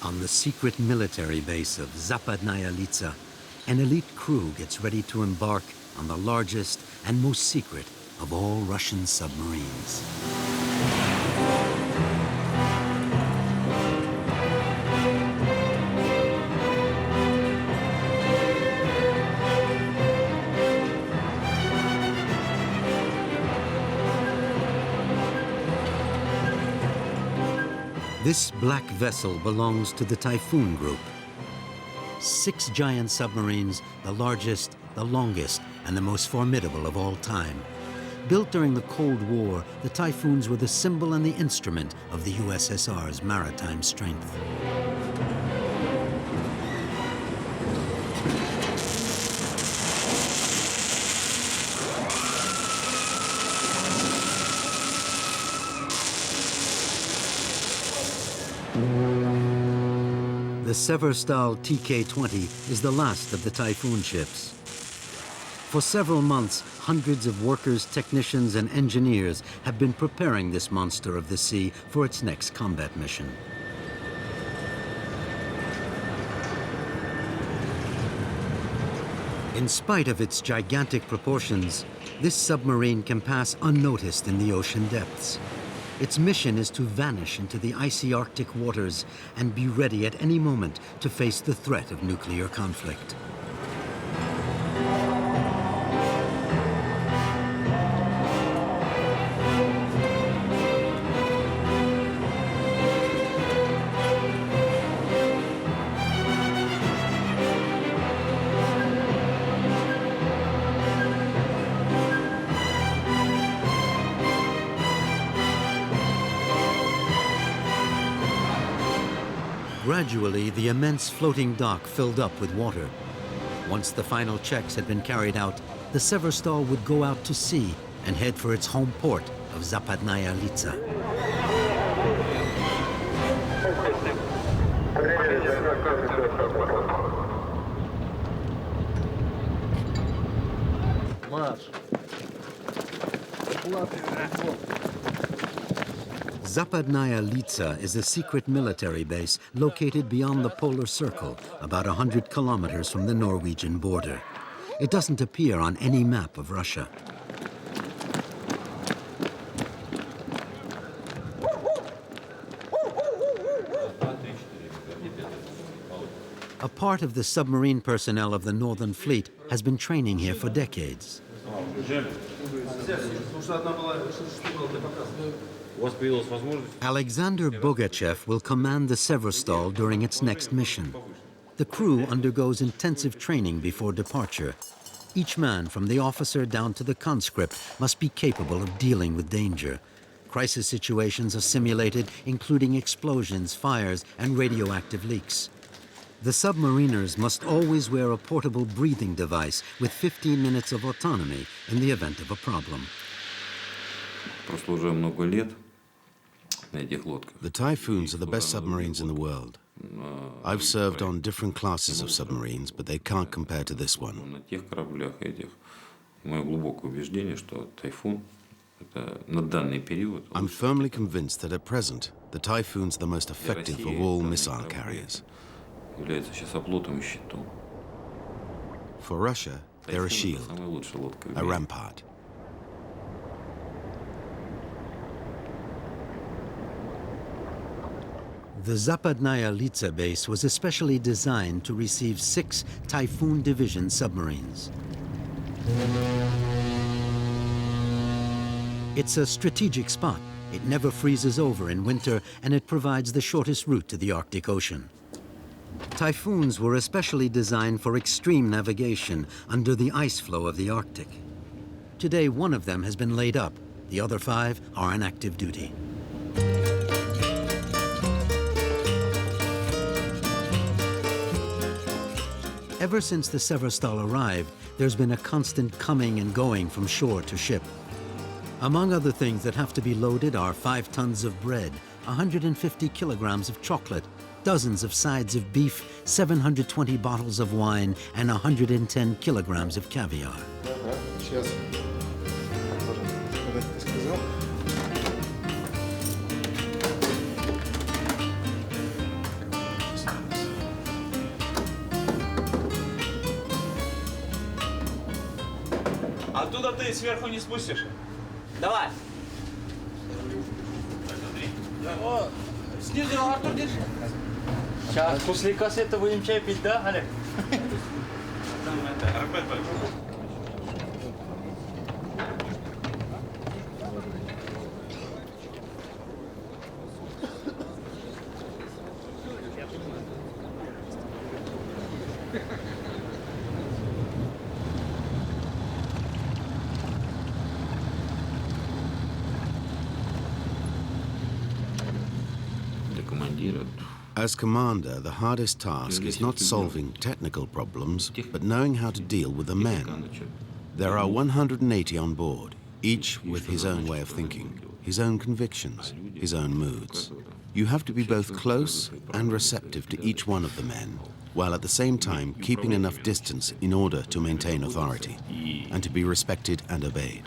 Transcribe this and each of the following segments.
On the secret military base of Zapadnaya Litsa, an elite crew gets ready to embark on the largest and most secret of all Russian submarines. This black vessel belongs to the Typhoon group. 6 giant submarines, the largest, the longest, and the most formidable of all time. Built during the Cold War, the Typhoons were the symbol and the instrument of the USSR's maritime strength. The Severstal TK-20 is the last of the Typhoon ships. For several months, hundreds of workers, technicians, and engineers have been preparing this monster of the sea for its next combat mission. In spite of its gigantic proportions, this submarine can pass unnoticed in the ocean depths. Its mission is to vanish into the icy Arctic waters and be ready at any moment to face the threat of nuclear conflict. Gradually, the immense floating dock filled up with water. Once the final checks had been carried out, the Severstal would go out to sea and head for its home port of Zapadnaya Litsa. Zapadnaya Litsa is a secret military base located beyond the polar circle, about 100 kilometers from the Norwegian border. It doesn't appear on any map of Russia. A part of the submarine personnel of the Northern Fleet has been training here for decades. Alexander Bogachev will command the Severstal during its next mission. The crew undergoes intensive training before departure. Each man, from the officer down to the conscript, must be capable of dealing with danger. Crisis situations are simulated, including explosions, fires, and radioactive leaks. The submariners must always wear a portable breathing device with 15 minutes of autonomy in the event of a problem. The Typhoons are the best submarines in the world. I've served on different classes of submarines, but they can't compare to this one. I'm firmly convinced that at present, the Typhoons are the most effective of all missile carriers. For Russia, they're a shield, a rampart. The Zapadnaya Litsa base was especially designed to receive 6 Typhoon Division submarines. It's a strategic spot. It never freezes over in winter, and it provides the shortest route to the Arctic Ocean. Typhoons were especially designed for extreme navigation under the ice flow of the Arctic. Today, one of them has been laid up. The other 5 are on active duty. Ever since the Severstal arrived, there's been a constant coming and going from shore to ship. Among other things that have to be loaded are 5 tons of bread, 150 kilograms of chocolate, dozens of sides of beef, 720 bottles of wine, and 110 kilograms of caviar. Оттуда ты сверху не спустишь. Давай. О, снизу, Артур, держи. Сейчас, после кассеты будем чай пить, да, Олег? Там это, РПП. As commander, the hardest task is not solving technical problems, but knowing how to deal with the men. There are 180 on board, each with his own way of thinking, his own convictions, his own moods. You have to be both close and receptive to each one of the men, while at the same time keeping enough distance in order to maintain authority, and to be respected and obeyed.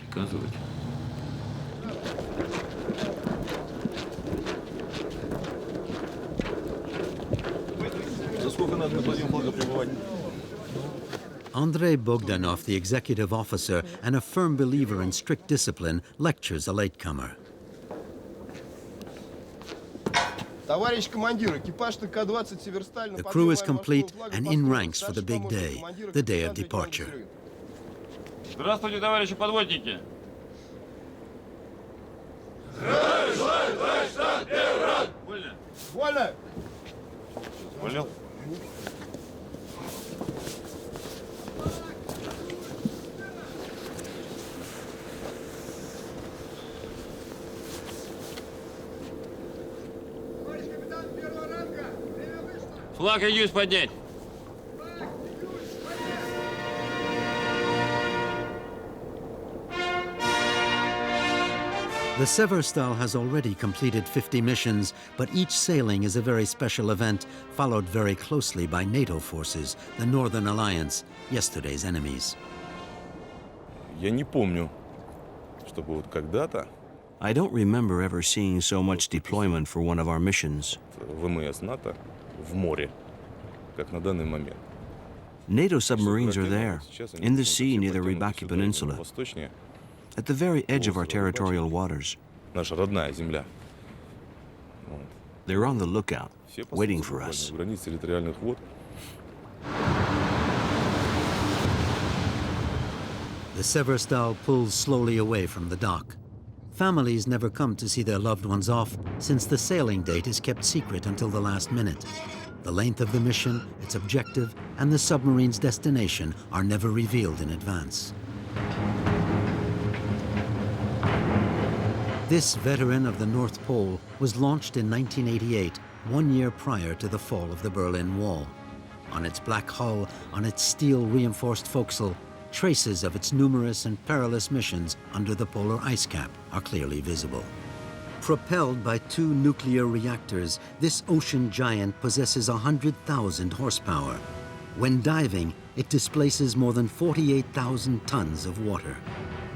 Andrei Bogdanov, the executive officer and a firm believer in strict discipline, lectures a latecomer. The crew is complete and in ranks for the big day, the day of departure. Здравствуйте, товарищи подводники. Вольно. Понял? Флаг идёт поднять. The Severstal has already completed 50 missions, but each sailing is a very special event, followed very closely by NATO forces, the Northern Alliance, yesterday's enemies. Я не помню, чтобы вот когда-то I don't remember ever seeing so much deployment for one of our missions. ВМС НАТО в море, как на данный момент. NATO submarines are there, in the sea near the Rybaki Peninsula, Восточнее, at the very edge of our territorial waters. наша родная земля. They're on the lookout, Все waiting посадки for us. буквально в границе территориальных вод. The Severstal pulls slowly away from the dock. Families never come to see their loved ones off, since the sailing date is kept secret until the last minute. The length of the mission, its objective, and the submarine's destination are never revealed in advance. This veteran of the North Pole was launched in 1988, 1 year prior to the fall of the Berlin Wall. On its black hull, on its steel-reinforced forecastle, traces of its numerous and perilous missions under the polar ice cap are clearly visible. Propelled by 2 nuclear reactors, this ocean giant possesses 100,000 horsepower. When diving, it displaces more than 48,000 tons of water.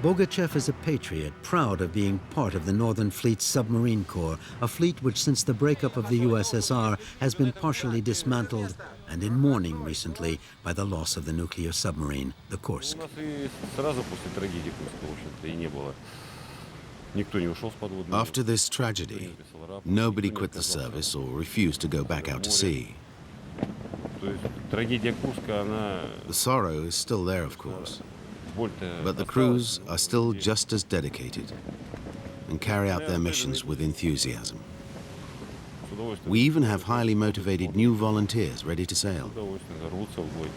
Bogachev is a patriot, proud of being part of the Northern Fleet's submarine corps, a fleet which since the breakup of the USSR has been partially dismantled and in mourning recently by the loss of the nuclear submarine, the Kursk. У нас и сразу после трагедии Курска, в общем-то, и не было. Никто не ушел с подводной. After this tragedy, nobody quit the service or refused to go back out to sea. То есть трагедия Курска, она... The sorrow is still there, of course, боль-то but the осталась. crews are still just as dedicated and carry out their missions with enthusiasm. С удовольствием. We even have highly motivated new volunteers ready to sail. С удовольствием рвутся в бой.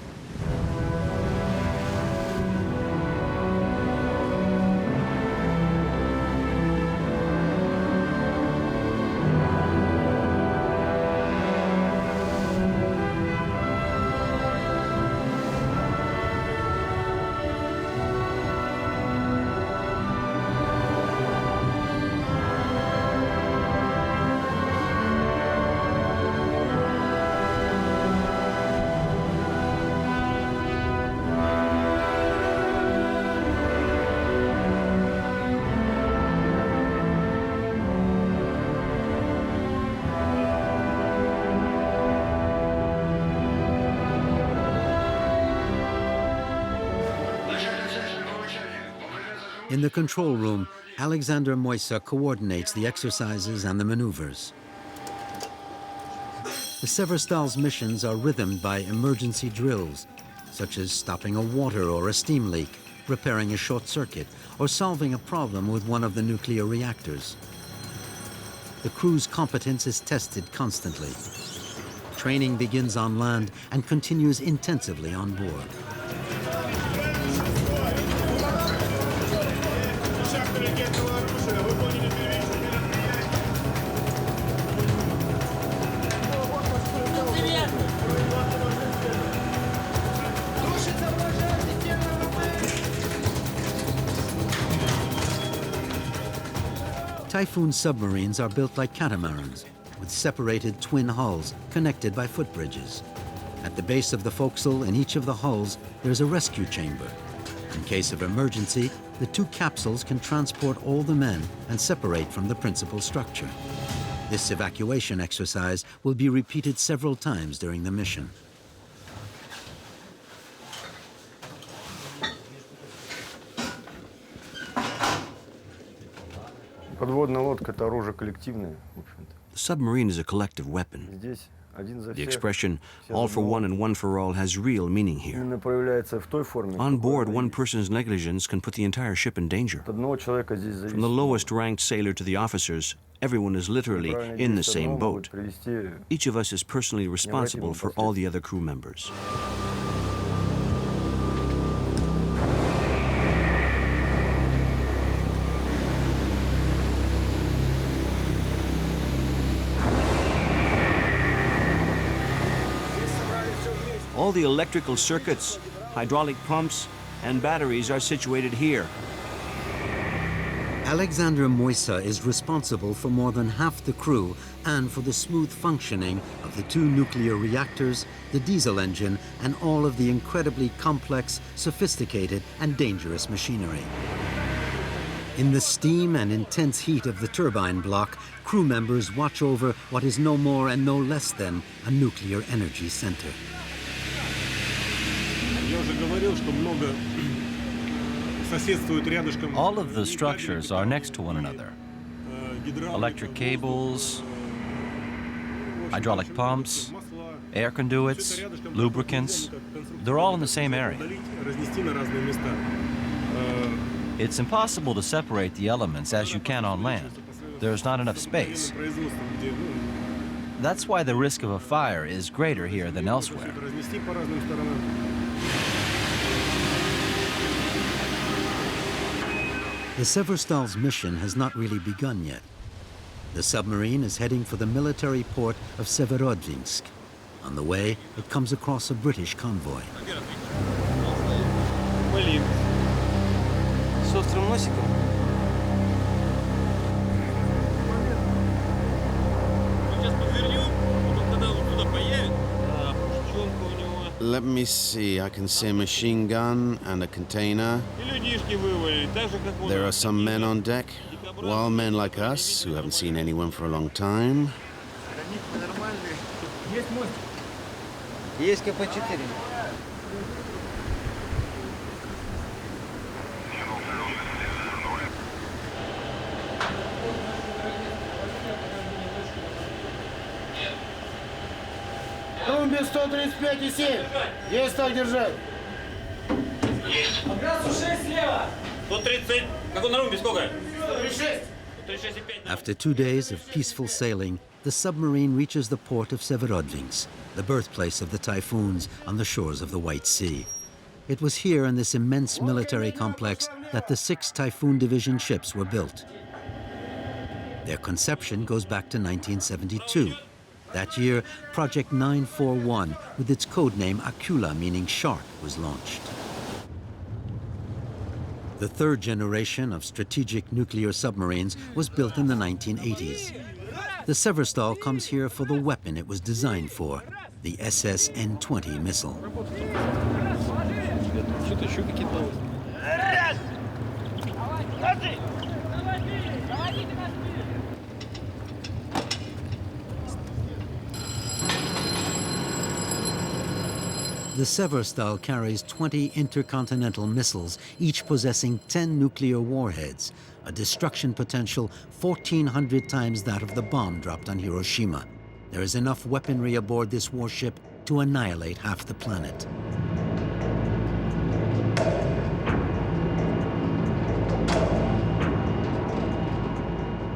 In the control room, Alexander Moisa coordinates the exercises and the maneuvers. The Severstal's missions are rhythmed by emergency drills, such as stopping a water or a steam leak, repairing a short circuit, or solving a problem with one of the nuclear reactors. The crew's competence is tested constantly. Training begins on land and continues intensively on board. Typhoon submarines are built like catamarans, with separated twin hulls connected by footbridges. At the base of the forecastle in each of the hulls, there's a rescue chamber. In case of emergency, the two capsules can transport all the men and separate from the principal structure. This evacuation exercise will be repeated several times during the mission. The submarine is a collective weapon. The expression, all for one and one for all, has real meaning here. On board, one person's negligence can put the entire ship in danger. From the lowest ranked sailor to the officers, everyone is literally in the same boat. Each of us is personally responsible for all the other crew members. All the electrical circuits, hydraulic pumps, and batteries are situated here. Alexander Moisa is responsible for more than half the crew and for the smooth functioning of the two nuclear reactors, the diesel engine, and all of the incredibly complex, sophisticated, and dangerous machinery. In the steam and intense heat of the turbine block, crew members watch over what is no more and no less than a nuclear energy center. All of the structures are next to one another. Electric cables, hydraulic pumps, air conduits, lubricants, they're all in the same area. It's impossible to separate the elements as you can on land. There's not enough space. That's why the risk of a fire is greater here than elsewhere. The Severstal's mission has not really begun yet. The submarine is heading for the military port of Severodvinsk. On the way, it comes across a British convoy. Let me see, I can see a machine gun and a container. There are some men on deck, wild men like us who haven't seen anyone for a long time. Румби 135,7. Есть так держать. Есть. Градусу 6 слева. 130. Как он на румбе, сколько? 136. After 2 days of peaceful sailing, the submarine reaches the port of Severodvinsk, the birthplace of the Typhoons on the shores of the White Sea. It was here in this immense military complex that the 6 Typhoon Division ships were built. Their conception goes back to 1972. That year, Project 941, with its codename Akula, meaning shark, was launched. The third generation of strategic nuclear submarines was built in the 1980s. The Severstal comes here for the weapon it was designed for, the SS-N-20 missile. The Severstal carries 20 intercontinental missiles, each possessing 10 nuclear warheads, a destruction potential 1,400 times that of the bomb dropped on Hiroshima. There is enough weaponry aboard this warship to annihilate half the planet.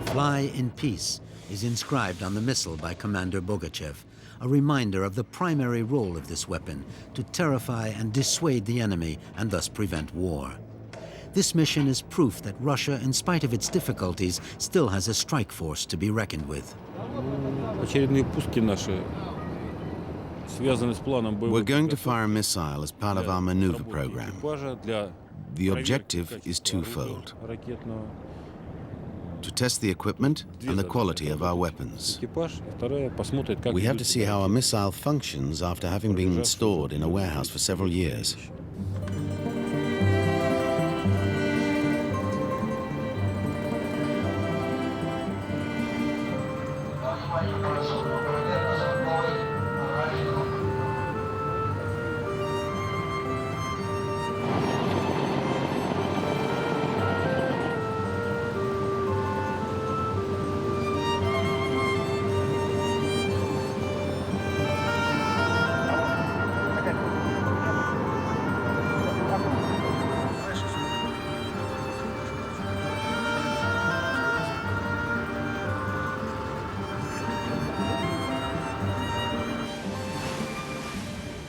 "Fly in peace" is inscribed on the missile by Commander Bogachev, a reminder of the primary role of this weapon, to terrify and dissuade the enemy and thus prevent war. This mission is proof that Russia, in spite of its difficulties, still has a strike force to be reckoned with. We're going to fire a missile as part of our maneuver program. The objective is twofold: to test the equipment and the quality of our weapons. We have to see how a missile functions after having been stored in a warehouse for several years.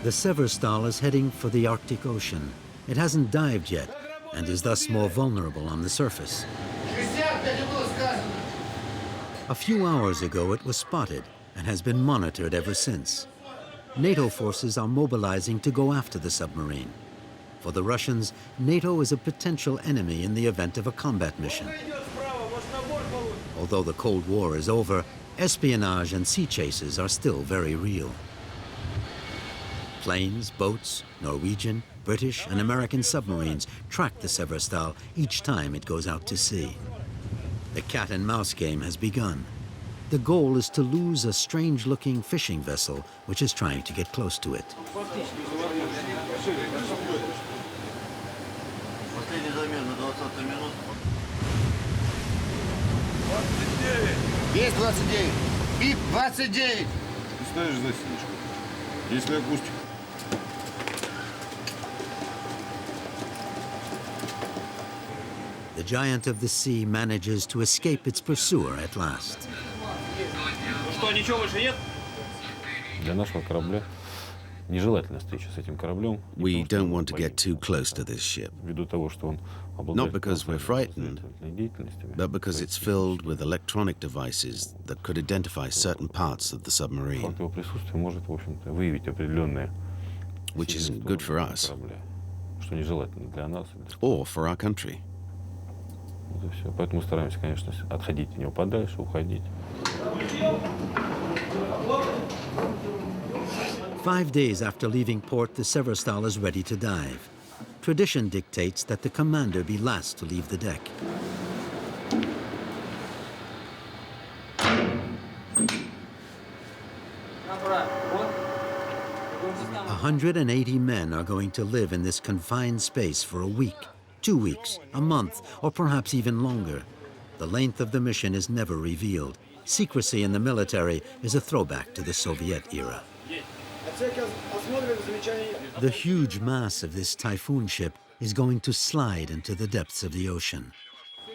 The Severstal is heading for the Arctic Ocean. It hasn't dived yet and is thus more vulnerable on the surface. A few hours ago it was spotted and has been monitored ever since. NATO forces are mobilizing to go after the submarine. For the Russians, NATO is a potential enemy in the event of a combat mission. Although the Cold War is over, espionage and sea chases are still very real. Planes, boats, Norwegian, British, and American submarines track the Severstal each time it goes out to sea. The cat-and-mouse game has begun. The goal is to lose a strange-looking fishing vessel which is trying to get close to it. Есть 29. Бит 29. Ставишь засечку. Если опустишь. The giant of the sea manages to escape its pursuer at last. Для нашего корабля нежелательна встреча с этим кораблем. We don't want to get too close to this ship, Ввиду того, что он not because we're frightened, but because it's filled with electronic devices that could identify certain parts of the submarine, Факт его присутствия может, в общем-то, выявить определенные which isn't good for us корабля, что нежелательно для нас. or for our country. Вот и все. Поэтому стараемся, конечно, отходить от него подальше, уходить. 5 days after leaving port, the Severstal is ready to dive. Tradition dictates that the commander be last to leave the deck. 180 men are going to live in this confined space for a week, 2 weeks, a month, or perhaps even longer. The length of the mission is never revealed. Secrecy in the military is a throwback to the Soviet era. The huge mass of this Typhoon ship is going to slide into the depths of the ocean.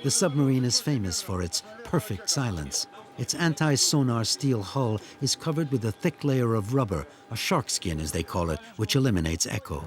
The submarine is famous for its perfect silence. Its anti-sonar steel hull is covered with a thick layer of rubber, a shark skin as they call it, which eliminates echo.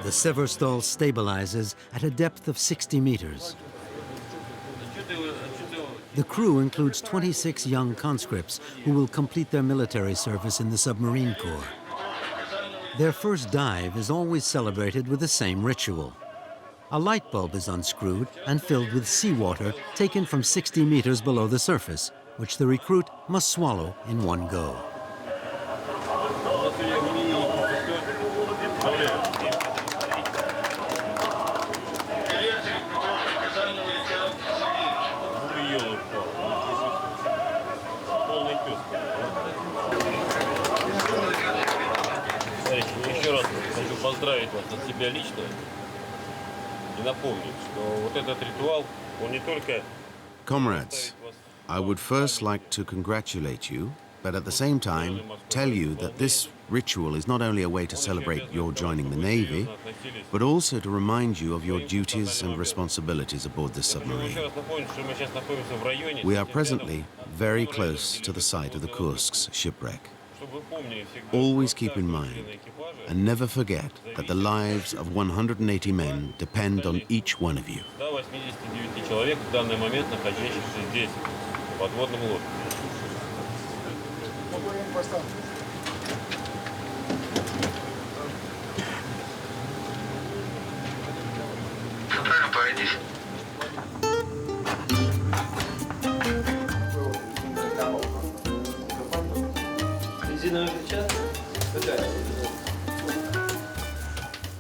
The Severstal stabilizes at a depth of 60 meters. The crew includes 26 young conscripts who will complete their military service in the Submarine Corps. Their first dive is always celebrated with the same ritual. A light bulb is unscrewed and filled with seawater taken from 60 meters below the surface, which the recruit must swallow in one go. Еще раз хочу поздравить вас от себя лично и напомнить, что вот этот ритуал, он не только... Comrades, I would first like to congratulate you, but at the same time tell you that this ritual is not only a way to celebrate your joining the Navy, but also to remind you of your duties and responsibilities aboard this submarine. We are presently very close to the site of the Kursk's shipwreck. Always keep in mind and never forget that the lives of 180 men depend on each one of you.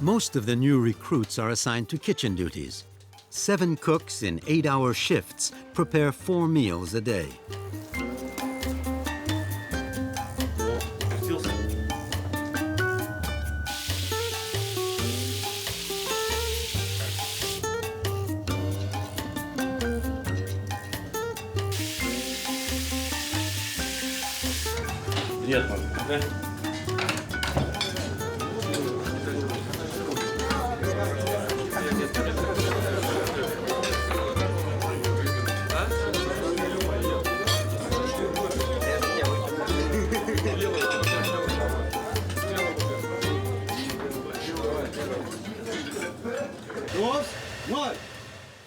Most of the new recruits are assigned to kitchen duties. 7 cooks in 8-hour shifts prepare 4 meals a day.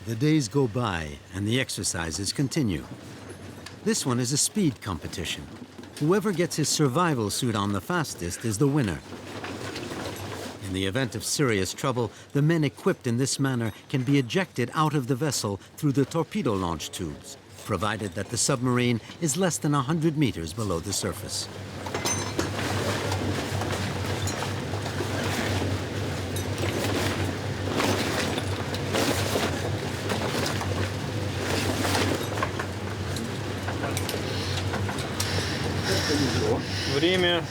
The days go by and the exercises continue. This one is a speed competition. Whoever gets his survival suit on the fastest is the winner. In the event of serious trouble, the men equipped in this manner can be ejected out of the vessel through the torpedo launch tubes, provided that the submarine is less than 100 meters below the surface. Время.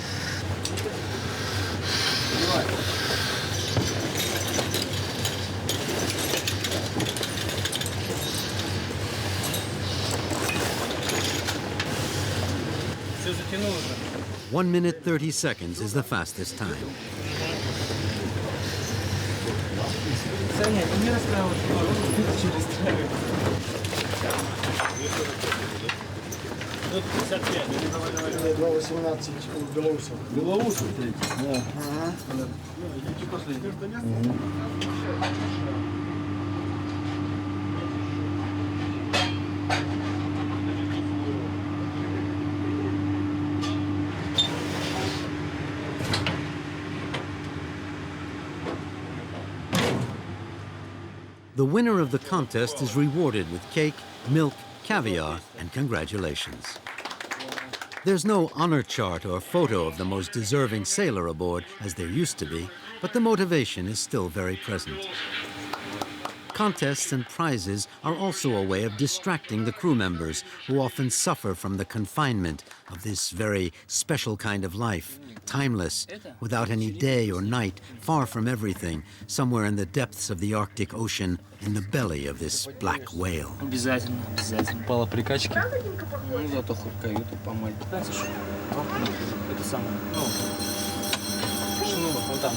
Все затянуло уже. 1 minute 30 seconds is the fastest time. Саня, не расстраивайся. Через 2.18 белоусов. Белоусов третий. Да. The winner of the contest is rewarded with cake, milk, caviar, and congratulations. There's no honor chart or photo of the most deserving sailor aboard, as there used to be, but the motivation is still very present. Contests and prizes are also a way of distracting the crew members, who often suffer from the confinement of this very special kind of life, timeless, without any day or night, far from everything, somewhere in the depths of the Arctic Ocean, in the belly of this black whale. Обязательно, обязательно. Пала прикачки. Ну, зато хоть каюту помыть. Это самое. Шнур, вон там.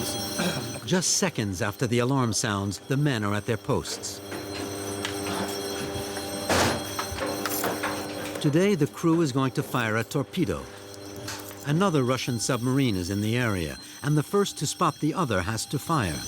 Just seconds after the alarm sounds, the men are at their posts. Today, the crew is going to fire a torpedo. Another Russian submarine is in the area, and the first to spot the other has to fire.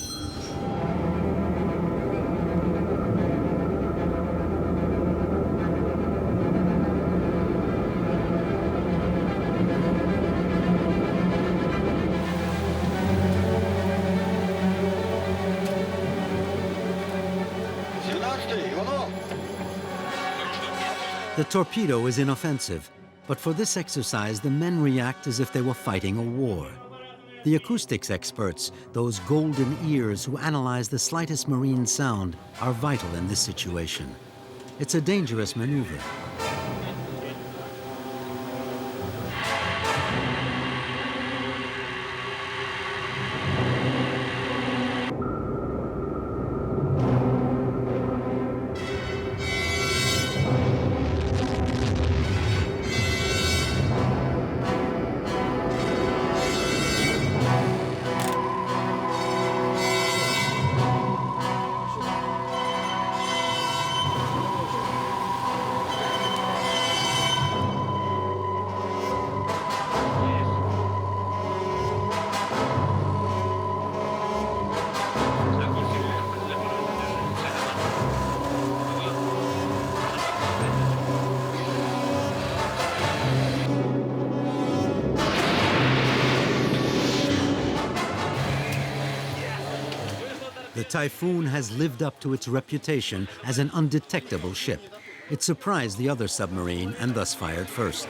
The torpedo is inoffensive, but for this exercise, the men react as if they were fighting a war. The acoustics experts, those golden ears who analyze the slightest marine sound, are vital in this situation. It's a dangerous maneuver. The Typhoon has lived up to its reputation as an undetectable ship. It surprised the other submarine and thus fired first.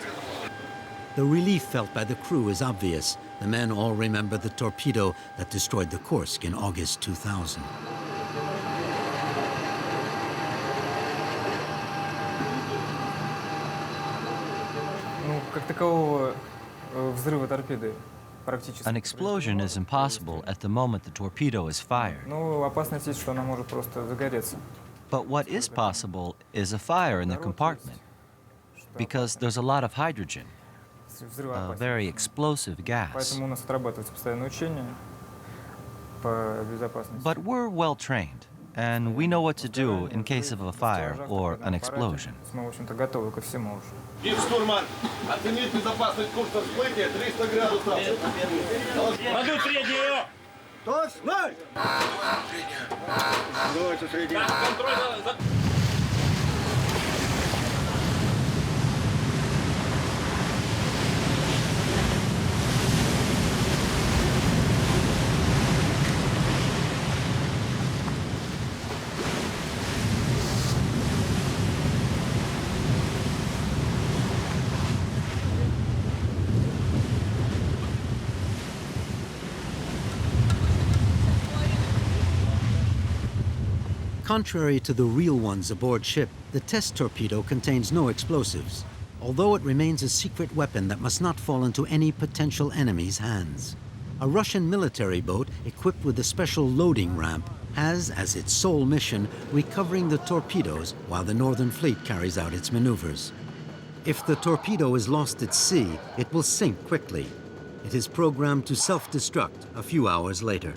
The relief felt by the crew is obvious. The men all remember the torpedo that destroyed the Kursk in August 2000. An explosion is impossible at the moment the torpedo is fired. But what is possible is a fire in the compartment, because there's a lot of hydrogen, a very explosive gas. But we're well trained, and we know what to do in case of a fire or an explosion. Штурман, оценить безопасность курса всплытия 300 градусов. Подуть среднюю! Товарищ, ноль! Давайте среднюю. Контроль за... Contrary to the real ones aboard ship, the test torpedo contains no explosives, although it remains a secret weapon that must not fall into any potential enemy's hands. A Russian military boat equipped with a special loading ramp has as its sole mission recovering the torpedoes while the Northern Fleet carries out its maneuvers. If the torpedo is lost at sea, it will sink quickly. It is programmed to self-destruct a few hours later.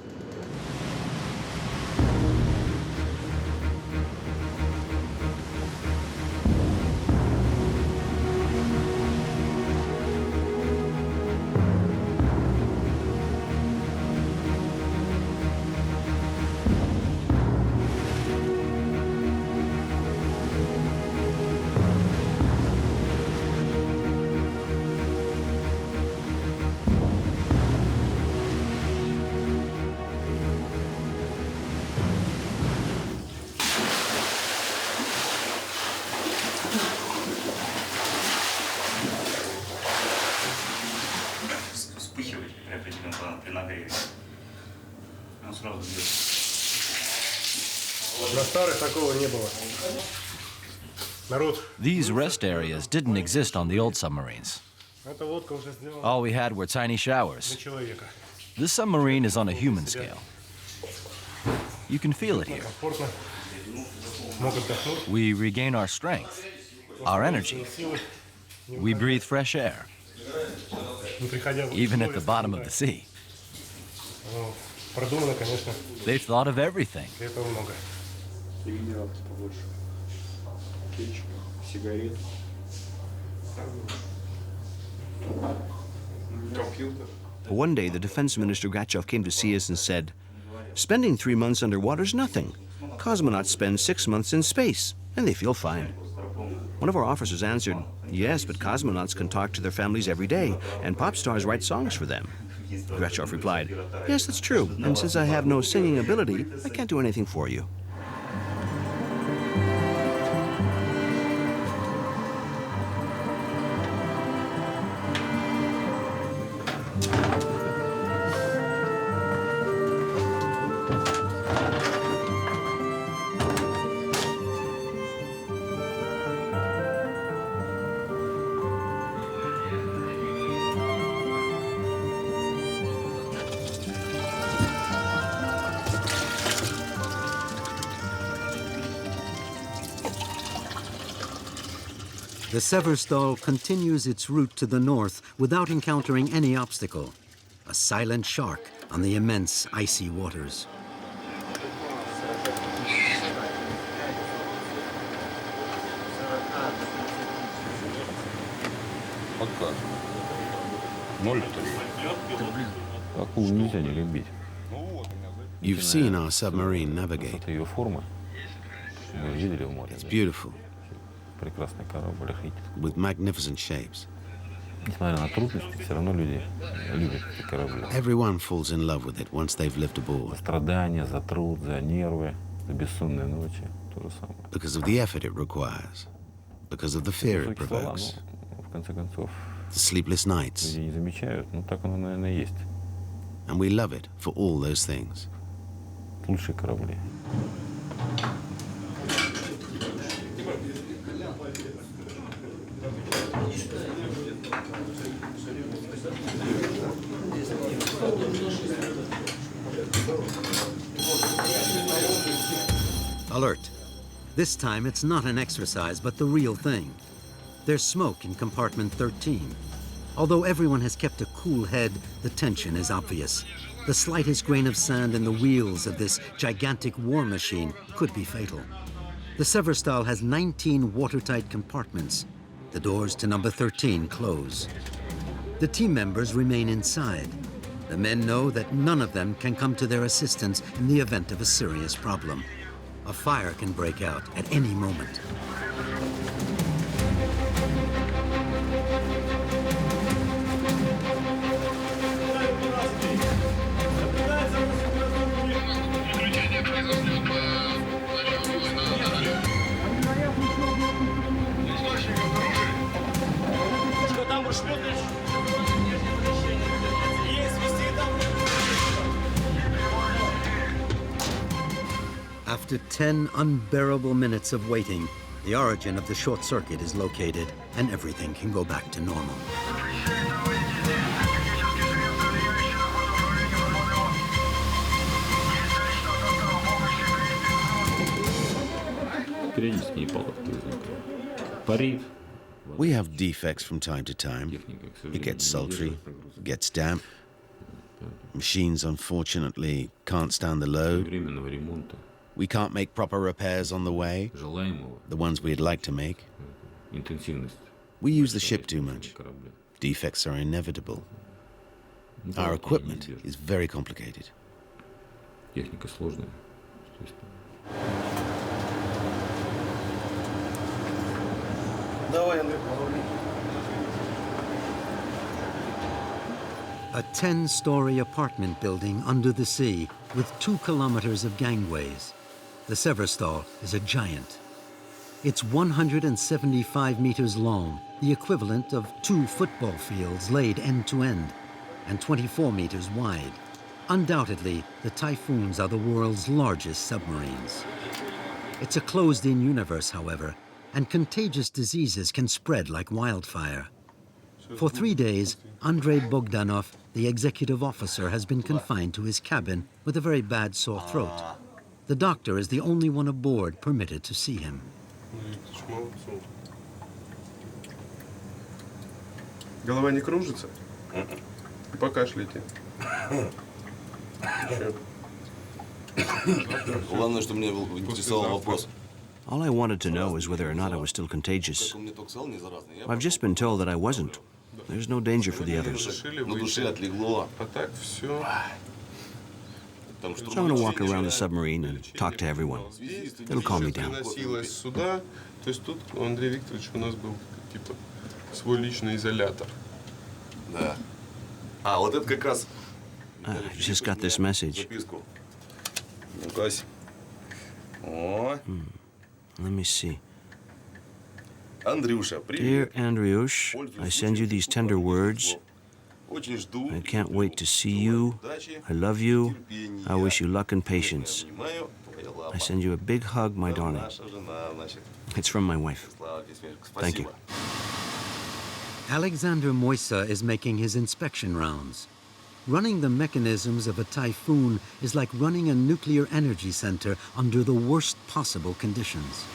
These rest areas didn't exist on the old submarines. All we had were tiny showers. This submarine is on a human scale. You can feel it here. We regain our strength, our energy. We breathe fresh air, even at the bottom of the sea. They've thought of everything. One day, the defense minister Bogachev came to see us and said, "Spending 3 months underwater is nothing. Cosmonauts spend 6 months in space, and they feel fine." One of our officers answered, "Yes, but cosmonauts can talk to their families every day, and pop stars write songs for them." Bogachev replied, "Yes, that's true, and since I have no singing ability, I can't do anything for you." 'The 4 years 4 years later, the defense minister Bogachev came to see us and said, "Spending 3 months underwater is nothing. Cosmonauts spend 6 months in space, and they feel fine." One of our officers answered, "Yes, but cosmonauts can talk to their families every day, and pop stars write songs for them." Bogachev replied, "Yes, that's true, and since I have no singing ability, I can't do anything for you." The Severstal continues its route to the north without encountering any obstacle. A silent shark on the immense icy waters. You've seen our submarine navigate. It's beautiful, with magnificent shapes. Everyone falls in love with it once they've lived aboard. Because of the effort it requires, because of the fear it provokes, the sleepless nights. And we love it for all those things. Alert. This time it's not an exercise, but the real thing. There's smoke in compartment 13. Although everyone has kept a cool head, the tension is obvious. The slightest grain of sand in the wheels of this gigantic war machine could be fatal. The Severstal has 19 watertight compartments. The doors to number 13 close. The team members remain inside. The men know that none of them can come to their assistance in the event of a serious problem. A fire can break out at any moment. After 10 unbearable minutes of waiting, the origin of the short circuit is located and everything can go back to normal. We have defects from time to time. It gets sultry, it gets damp. Machines, unfortunately, can't stand the load. We can't make proper repairs on the way, the ones we'd like to make. We use the ship too much. Defects are inevitable. Our equipment is very complicated. A 10-story apartment building under the sea with 2 kilometers of gangways. The Severstal is a giant. It's 175 meters long, the equivalent of 2 football fields laid end to end, and 24 meters wide. Undoubtedly, the Typhoons are the world's largest submarines. It's a closed-in universe, however, and contagious diseases can spread like wildfire. For 3 days, Andrei Bogdanov, the executive officer, has been confined to his cabin with a very bad sore throat. The doctor is the only one aboard permitted to see him. Голова не кружится? Покашляйте. Главное, что мне интересовал вопрос. All I wanted to know is whether or not I was still contagious. I've just been told that I wasn't. There's no danger for the others. На душе отлегло. А так все. So I'm going to walk around the submarine and talk to everyone. It'll calm me down. Носилась сюда, то есть тут у Андрея Викторовича у нас был типа свой личный изолятор. Да. А, вот это как раз. I just got this message. Записку. Ну-ка. О. Let me see. Андрюша, Dear привет. Andriush, I send you these tender words. Очень жду. I can't wait to see you. I love you. I wish you luck and patience. I send you a big hug, my darling. It's from my wife. Thank you. Alexander Moisa is making his inspection rounds. Running the mechanisms of a typhoon is like running a nuclear energy center under the worst possible conditions.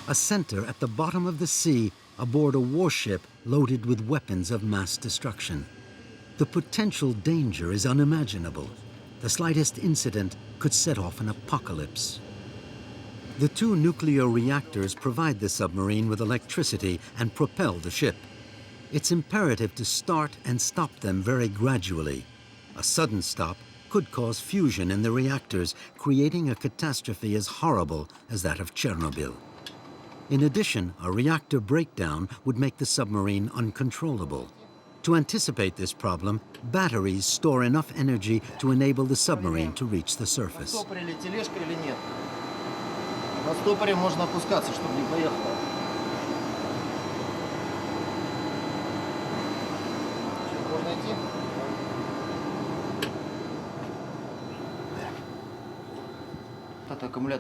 A center at the bottom of the sea aboard a warship loaded with weapons of mass destruction. The potential danger is unimaginable. The slightest incident could set off an apocalypse. The 2 nuclear reactors provide the submarine with electricity and propel the ship. It's imperative to start and stop them very gradually. A sudden stop could cause fusion in the reactors, creating a catastrophe as horrible as that of Chernobyl. In addition, a reactor breakdown would make the submarine uncontrollable. To anticipate this problem, batteries store enough energy to enable the submarine to reach the surface. На стопоре можно опускаться, чтобы не поехало. Можно идти?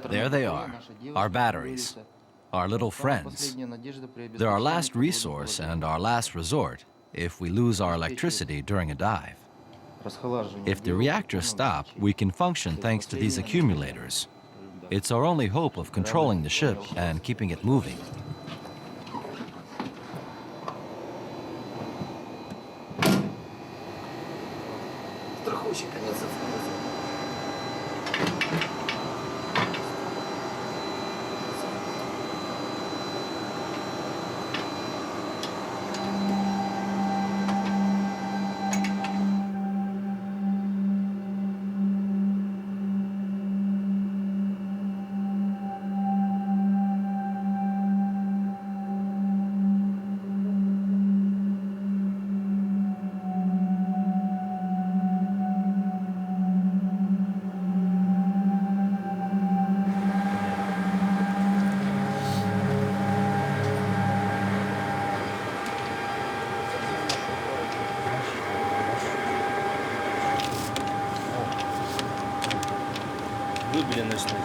There they are, our batteries, our little friends. They're our last resource and our last resort if we lose our electricity during a dive. If the reactors stop, we can function thanks to these accumulators. It's our only hope of controlling the ship and keeping it moving.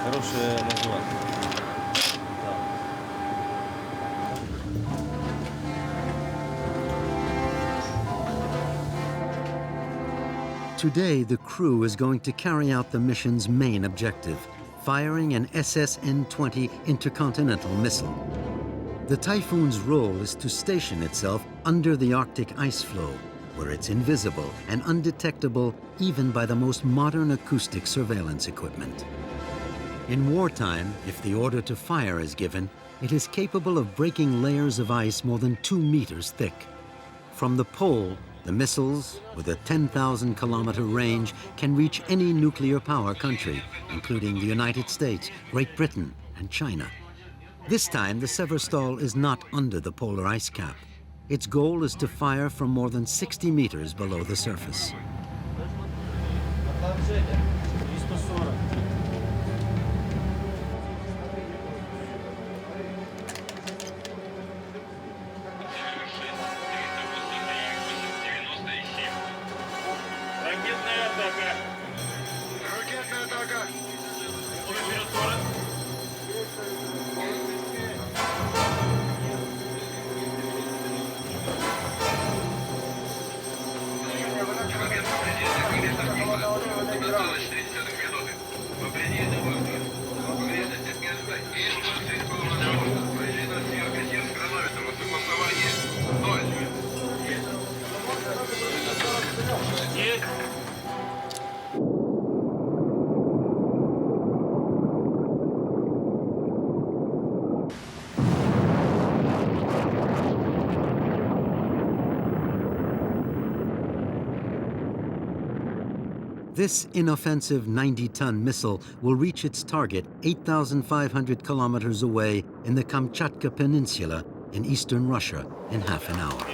Хорошее название. Today, the crew is going to carry out the mission's main objective, firing an SSN-20 intercontinental missile. The Typhoon's role is to station itself under the Arctic ice floe, where it's invisible and undetectable even by the most modern acoustic surveillance equipment. In wartime, if the order to fire is given, it is capable of breaking layers of ice more than 2 meters thick. From the pole, the missiles, with a 10,000-kilometer range, can reach any nuclear power country, including the United States, Great Britain, and China. This time, the Severstal is not under the polar ice cap. Its goal is to fire from more than 60 meters below the surface. This inoffensive 90-ton missile will reach its target 8,500 kilometers away in the Kamchatka Peninsula in eastern Russia in half an hour.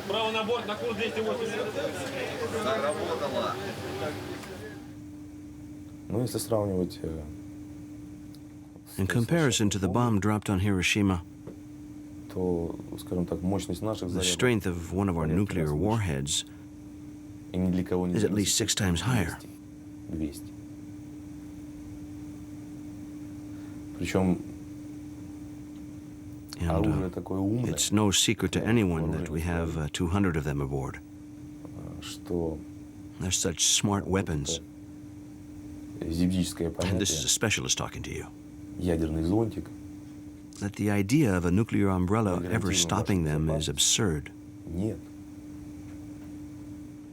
Право на борт на курс 280. Заработала. In comparison to the bomb dropped on Hiroshima, the strength of one of our nuclear warheads is at least 6 times higher. And it's no secret to anyone that we have 200 of them aboard. They're such smart weapons. And this is a specialist talking to you. That the idea of a nuclear umbrella ever stopping them is absurd.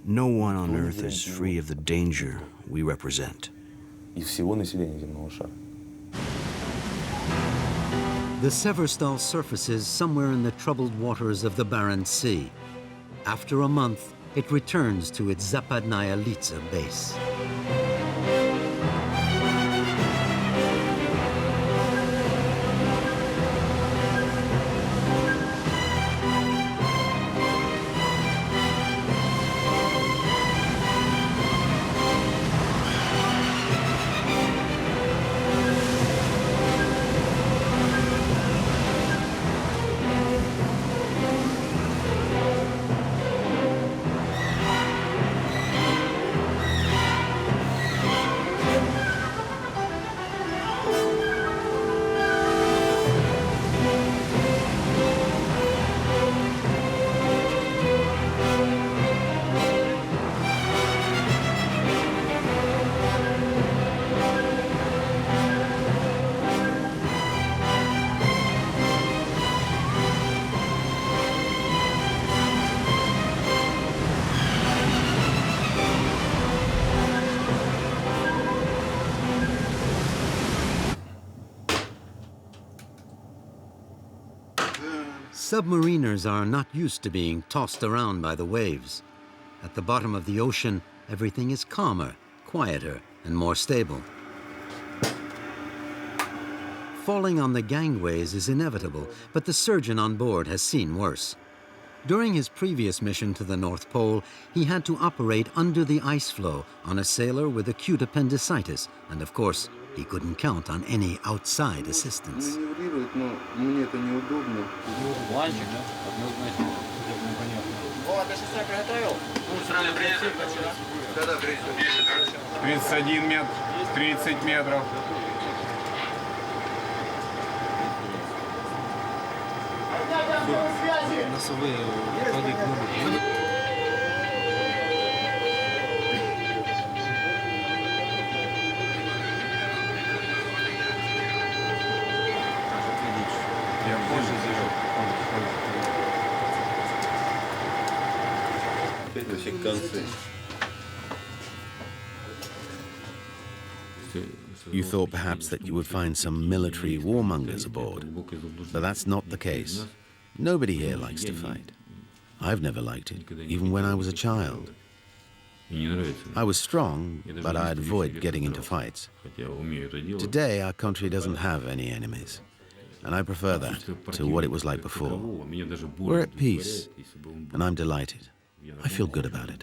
No one on Earth is free of the danger we represent. The Severstal surfaces somewhere in the troubled waters of the Barents Sea. After a month, it returns to its Zapadnaya Litsa base. Submariners are not used to being tossed around by the waves. At the bottom of the ocean, everything is calmer, quieter, and more stable. Falling on the gangways is inevitable, but the surgeon on board has seen worse. During his previous mission to the North Pole, he had to operate under the ice floe on a sailor with acute appendicitis, and of course, he couldn't count on any outside assistance. You thought perhaps that you would find some military warmongers aboard, but that's not the case. Nobody here likes to fight. I've never liked it, even when I was a child. I was strong, but I'd avoid getting into fights. Today, our country doesn't have any enemies, and I prefer that to what it was like before. We're at peace, and I'm delighted. I feel good about it.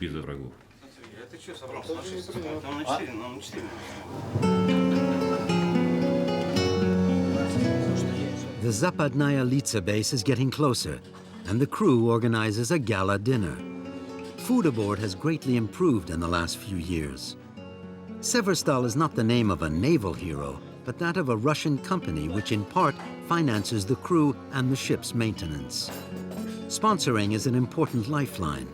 The Zapadnaya Litsa base is getting closer, and the crew organizes a gala dinner. Food aboard has greatly improved in the last few years. Severstal is not the name of a naval hero, but that of a Russian company which in part finances the crew and the ship's maintenance. Sponsoring is an important lifeline.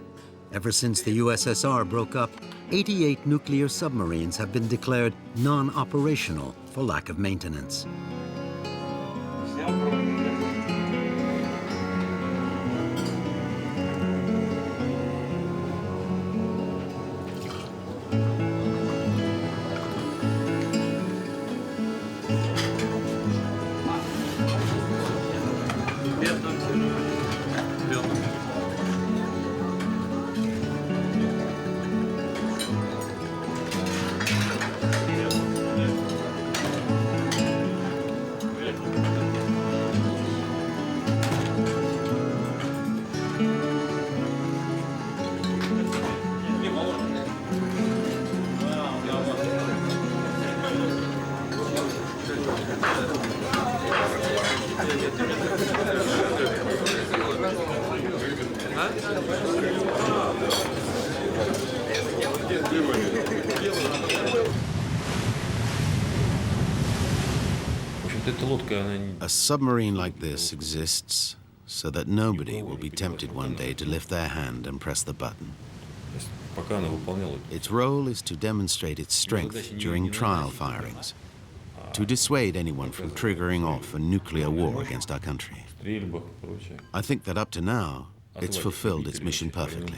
Ever since the USSR broke up, 88 nuclear submarines have been declared non-operational for lack of maintenance. A submarine like this exists so that nobody will be tempted one day to lift their hand and press the button. Its role is to demonstrate its strength during trial firings, to dissuade anyone from triggering off a nuclear war against our country. I think that up to now, it's fulfilled its mission perfectly.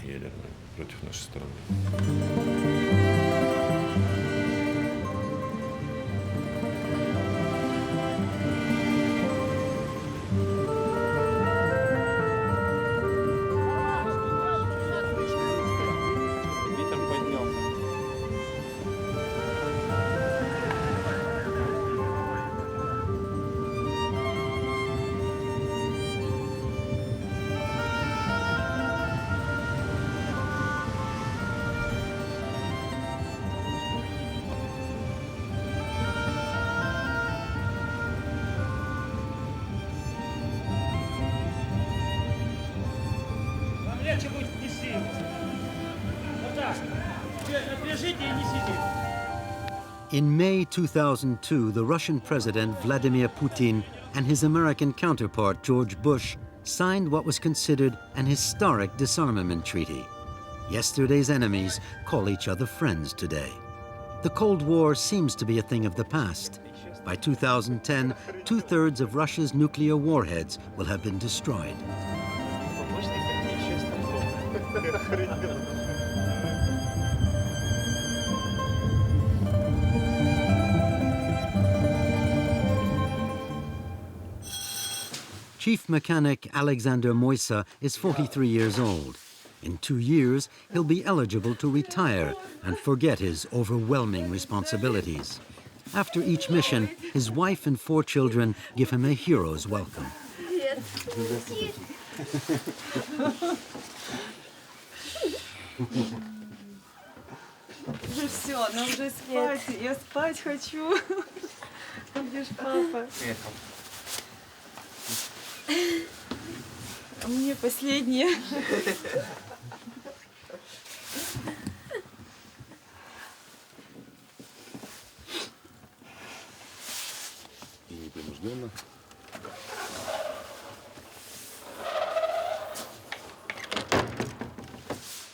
In May 2002, the Russian President Vladimir Putin and his American counterpart George Bush signed what was considered an historic disarmament treaty. Yesterday's enemies call each other friends today. The Cold War seems to be a thing of the past. By 2010, 2/3 of Russia's nuclear warheads will have been destroyed. Chief Mechanic Alexander Bogachev is 43 years old. In 2 years, he'll be eligible to retire and forget his overwhelming responsibilities. After each mission, his wife and 4 children give him a hero's welcome. Уже все, нам уже спать. Я спать хочу. Где ж папа? А мне последнее.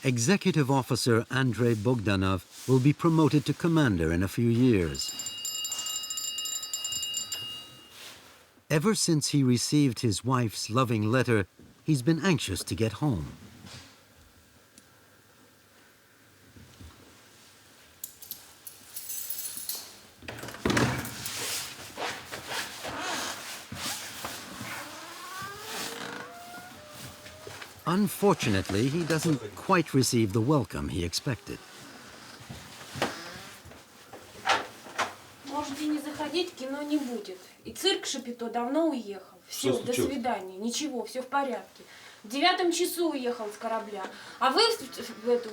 Executive Officer Andrei Bogdanov will be promoted to commander in a few years. Ever since he received his wife's loving letter, he's been anxious to get home. Unfortunately, he doesn't quite receive the welcome he expected. Можете не заходить, кино не будет. И цирк Шапито давно уехал. Все, до свидания. Ничего, все в порядке. В 9 часу уехал с корабля. А вы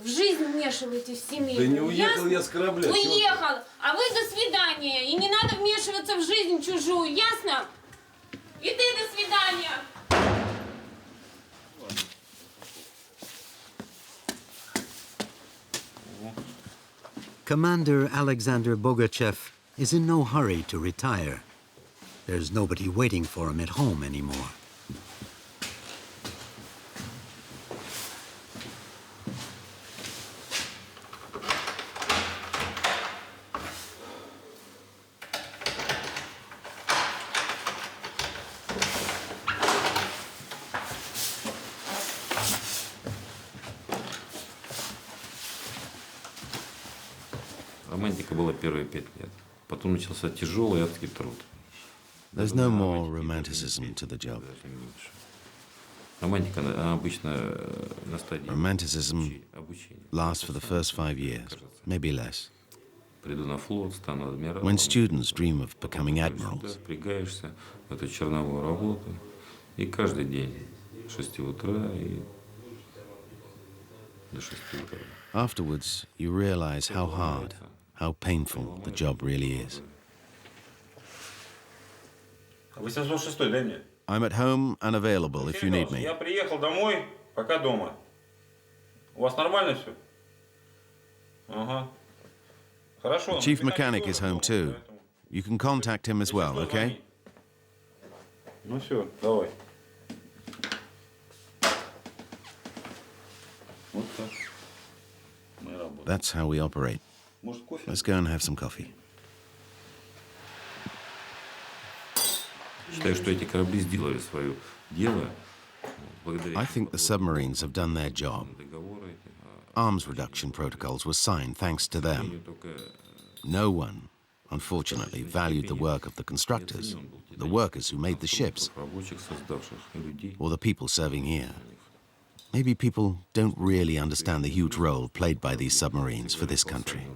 в жизнь вмешиваетесь в семью. Да не уехал я с корабля. Уехал. А вы до свидания. И не надо вмешиваться в жизнь чужую. Ясно? И ты до свидания. Commander Alexander Bogachev is in no hurry to retire. There's nobody waiting for him at home anymore. Романтика была первые 5 лет. Потом начался тяжелый адский труд. There's no more romanticism to the job. Романтика обычно на стадии Romanticism lasts for the first 5 years, maybe less. Приду на флот, стану адмиралом. When students dream of becoming admirals, Впрягаешься в эту черновую работу. И каждый день с 6 утра и до 6 утра. afterwards you realize how hard, how painful the job really is. 806-й, дай мне. I'm at home and available if you need me. Я приехал домой, пока дома. У вас нормально все? Ага. Хорошо. The chief mechanic is home too. You can contact him as well, okay? Ну все, давай. Вот так. Мы работаем. That's how we operate. Может, кофе? Let's go and have some coffee. Считаю, что эти корабли сделали свое дело. I think the submarines have done their job. Arms reduction protocols were signed thanks to them. No one, unfortunately, valued the work of the constructors, the workers who made the ships, or the people serving here. Maybe people don't really understand the huge role played by these submarines for this country.